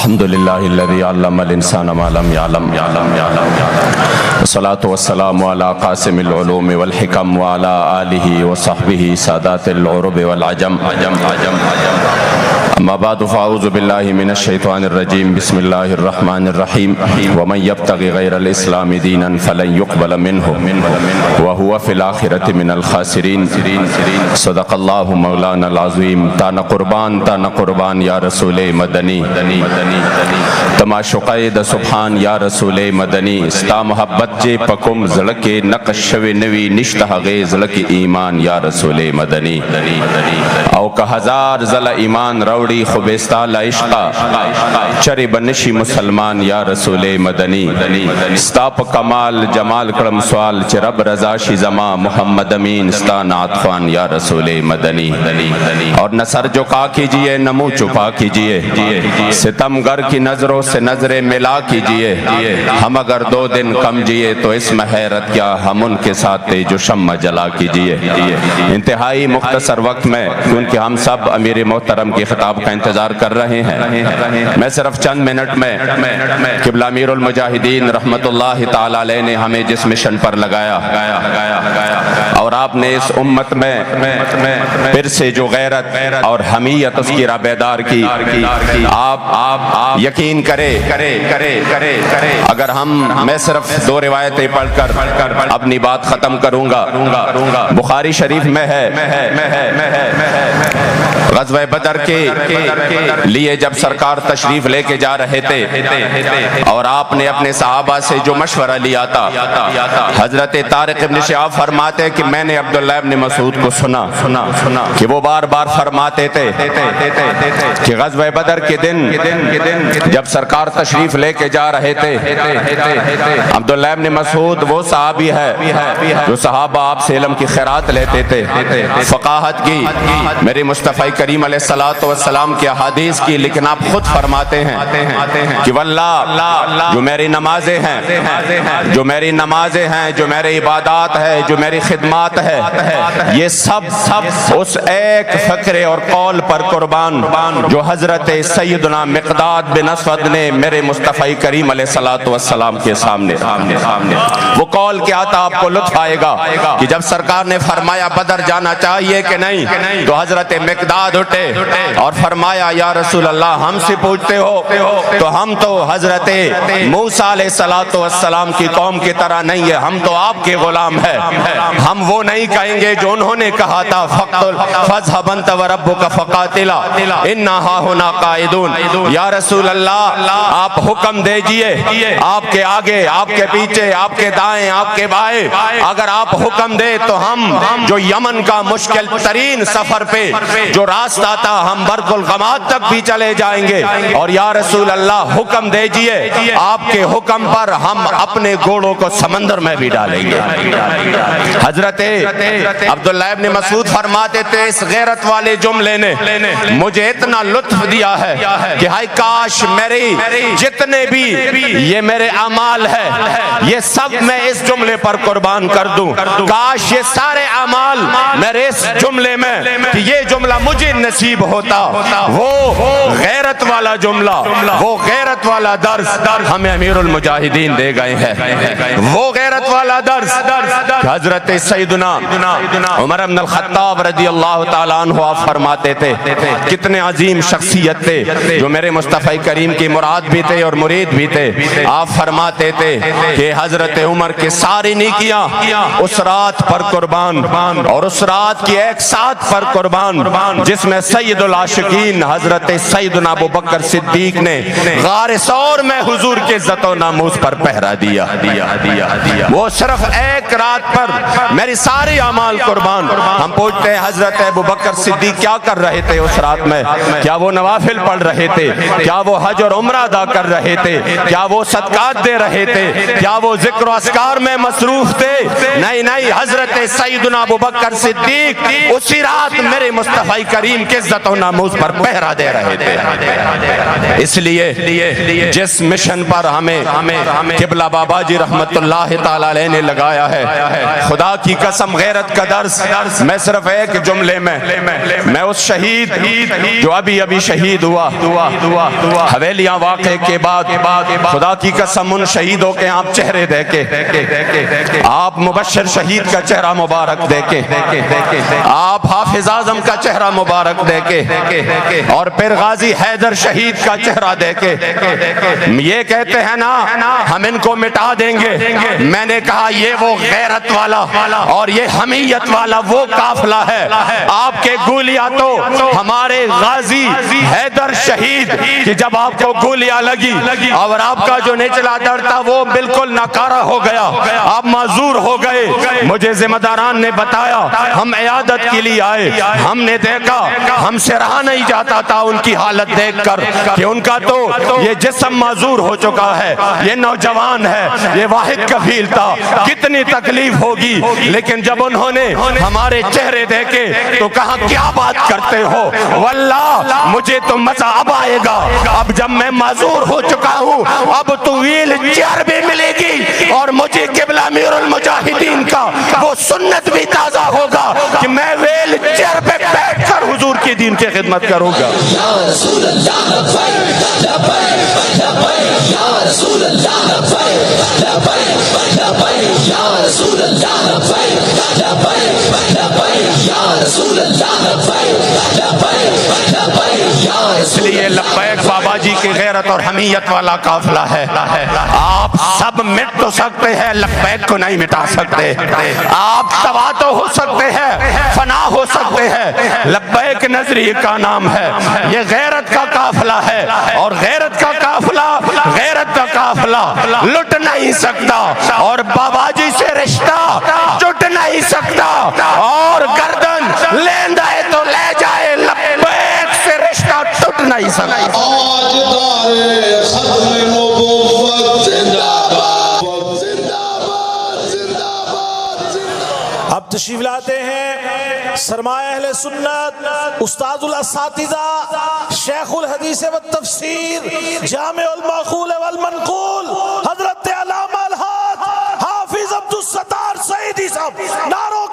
الحمد للہ الذی علم الانسان ما لم يعلم والصلاة والسلام على قاسم العلوم والحکم وعلى آلہ وصحبہ سادات العرب والعجم اما بعد فاعوذ باللہ من الشیطان الرجیم بسم اللہ الرحمن الرحیم ومن یبتغ غیر الاسلام دینا فلن يقبل منہ وهو فی الآخرة من الخاسرین صدق اللہ مولانا العظیم تانا قربان یا رسول مدنی تماشقائے دا سبحان یا رسول مدنی ستا محبت جے پکم زلک نقش شوی نوی نشتہ غی زلک ایمان یا رسول مدنی او کہ ہزار زل ایمان روڑی خوبستا لعشقہ چری بنشی مسلمان یا رسول مدنی ستا پا کمال جمال کرم سوال چی رب رضا شی زما محمد امین ستا نعت خوان یا رسول مدنی اور نصر جو کا کیجئے نمو چھپا کیجئے ستم گر کی نظروں سے نظریں ملا کیجئے ہم اگر 2 دن کم جیے تو اس میں حیرت کیا ہم ان کے ساتھ جو شمع جلا کیجئے انتہائی مختصر وقت میں کیونکہ ہم سب امیر محترم کی خطاب کا انتظار کر رہے ہیں میں صرف چند منٹ میں قبلہ امیر المجاہدین رحمت اللہ تعالی علیہ نے ہمیں جس مشن پر لگایا اور آپ نے اس امت میں پھر سے جو غیرت اور حمیت اس کی راہ بیدار کی آپ یقین کرے اگر میں صرف 2 روایتیں پڑھ کر اپنی بات ختم کروں گا بخاری شریف میں ہے غزوہ بدر کے لیے جب سرکار تشریف لے کے جا رہے تھے اور آپ نے اپنے صحابہ سے جو مشورہ لیا تھا حضرت طارق ابن شہاب فرماتے کہ میں نے عبداللہ ابن مسعود کو سنا کہ وہ بار بار فرماتے تھے کہ غزوہ بدر کے دن جب سرکار تشریف لے کے جا رہے تھے عبداللہ ابن مسعود وہ صحابی ہے جو صحابہ آپ سے علم کی خیرات لیتے تھے فقاہت کی میرے مصطفی کریم علیہ السلام کی احادیث کی لیکن آپ خود فرماتے ہیں کہ واللہ جو میری نمازیں ہیں جو میری عبادات ہے جو میری خدمات ہے یہ سب اس ایک فکر اور قول پر قربان جو حضرت سیدنا مقداد بن اسود نے میرے مصطفی کریم علیہ السلام کے سامنے وہ قول کیا تھا آپ کو لطف آئے گا کہ جب سرکار نے فرمایا بدر جانا چاہیے کہ نہیں تو حضرت مقداد اٹھے اور فرمایا یا رسول اللہ ہم سے پوچھتے ہو تو ہم تو حضرت موسیٰ علیہ السلام کی قوم کی طرح نہیں ہے ہم تو آپ کے غلام ہیں ہم وہ نہیں کہیں گے جو انہوں نے کہا تھا فَاذْهَبْ أَنْتَ وَرَبُّكَ فَقَاتِلَا إِنَّا هَاهُنَا قَاعِدُونَ یا رسول اللہ آپ حکم دیجئے آپ کے آگے آپ کے پیچھے آپ کے دائیں آپ کے بائیں اگر آپ حکم دے تو ہم جو یمن کا مشکل ترین سفر پہ جو راستہ تھا ہم برق الغماد تک بھی چلے جائیں گے اور یا رسول اللہ حکم دیجئے آپ کے حکم پر ہم اپنے گھوڑوں کو سمندر میں بھی ڈالیں گے حضرت عبداللہ ابن مسعود فرماتے تھے اس غیرت والے جملے نے مجھے اتنا لطف دیا ہے کہ ہائے کاش میری جتنے بھی یہ میرے اعمال ہے یہ سب میں اس جملے پر قربان کر دوں کاش یہ سارے اعمال میرے اس جملے میں کہ یہ جملہ مجھے نصیب ہوتا وہ غیرت والا جملہ وہ غیرت والا درس ہمیں امیر المجاہدین دے گئے ہیں وہ غیرت والا درس حضرت سیدنا عمر بن الخطاب رضی اللہ تعالیٰ عنہ آپ فرماتے تھے کتنے عظیم شخصیت تھے جو میرے مصطفی کریم کی مراد بھی تھے اور مرید بھی تھے آپ فرماتے تھے کہ حضرت عمر کے ساری نیکیاں اس رات پر قربان اور اس رات کی ایک ساتھ پر قربان جس میں سید العاشقین حضرت سیدنا ابو بکر صدیق نے غار ثور میں حضور کے عزت و ناموس پر پہرا دیا وہ صرف ایک رات پر میری ساری اعمال قربان ہم پوچھتے ہیں حضرت ابو بکر صدیق کیا کر رہے تھے اس رات میں کیا وہ نوافل پڑھ رہے تھے کیا وہ حج اور عمرہ ادا کر رہے تھے کیا وہ صدقات دے رہے تھے کیا وہ ذکر و اذکار میں مصروف تھے نہیں حضرت سیدنا ابو بکر صدیق اسی رات میرے مصطفی کریم کے عزت و ناموس پر پر پہرا دے رہے تھے۔ اس لیے جس مشن پر ہمیں قبلہ بابا جی رحمت اللہ تعالی علیہ نے لگایا ہے، خدا کی قسم غیرت کا درس میں صرف ایک جملے میں اس شہید جو ابھی شہید ہوا حویلیاں واقعے کے بعد، خدا کی قسم ان شہیدوں کے آپ چہرے دیکھے، آپ مبشر شہید کا چہرہ مبارک دیکھے، آپ حافظ اعظم کا چہرہ مبارک دیکھے، اور پھر غازی حیدر شہید کا چہرہ دیکھے۔ یہ کہتے ہیں نا ہم ان کو مٹا دیں گے، میں نے کہا یہ وہ غیرت والا اور یہ حمیت والا وہ قافلہ ہے۔ آپ کے گولیاں تو ہمارے غازی حیدر شہید کہ جب آپ کو گولیاں لگی اور آپ کا جو نچلا در تھا وہ بالکل ناکارہ ہو گیا، آپ معذور ہو گئے، مجھے ذمہ داران نے بتایا، ہم عیادت کے لیے آئے، ہم نے دیکھا ہم سے رہا نہیں جاتا تھا ان کی حالت دیکھ کر کہ ان کا تو یہ جسم معذور ہو چکا ہے، یہ نوجوان ہے، یہ واحد کفیل تھا، کتنی تکلیف ہوگی، لیکن جب انہوں نے ہمارے چہرے دیکھے تو کہا کیا بات کرتے ہو، واللہ مجھے تو مزہ اب آئے گا، اب جب میں معذور ہو چکا ہوں اب تو ویل چیئر بھی ملے گی اور مجھے قبلہ امیر المجاہدین کا وہ سنت بھی تازہ ہوگا کہ میں ویل چیئر پہ بیٹھ کر حضور کی دین کی خدمت کروں گا۔ یا رسول اللہ لبیک لبیک لبیک یا رسول اللہ لبیک لبیک لبیک یا رسول اللہ لبیک لبیک لبیک یا رسول اللہ لبیک لبیک لبیک یا رسول۔ اس لیے لبیک بابا جی کی غیرت اور حمیت والا قافلہ ہے۔ آپ سب مٹ تو سکتے ہیں، لبیک کو نہیں مٹا سکتے۔ آپ تباہ تو ہو سکتے ہیں، فنا ہو سکتے ہیں، لبیک نظریہ کا نام ہے، یہ غیرت کا قافلہ ہے، اور غیرت کا قافلہ لٹ نہیں سکتا، اور بابا جی سے رشتہ ٹوٹ نہیں سکتا، اور گردن لیندہ ہے تو لے جائے، لبیک سے رشتہ ٹوٹ نہیں سکتا۔ اب تشریف لاتے ہیں سرمایہ اہل سنت، استاد الاساتذہ، شیخ الحدیث والتفسیر، جامع المعقول والمنقول، حضرت علامہ الحاج حافظ عبد الستار سعیدی صاحب، نعرہ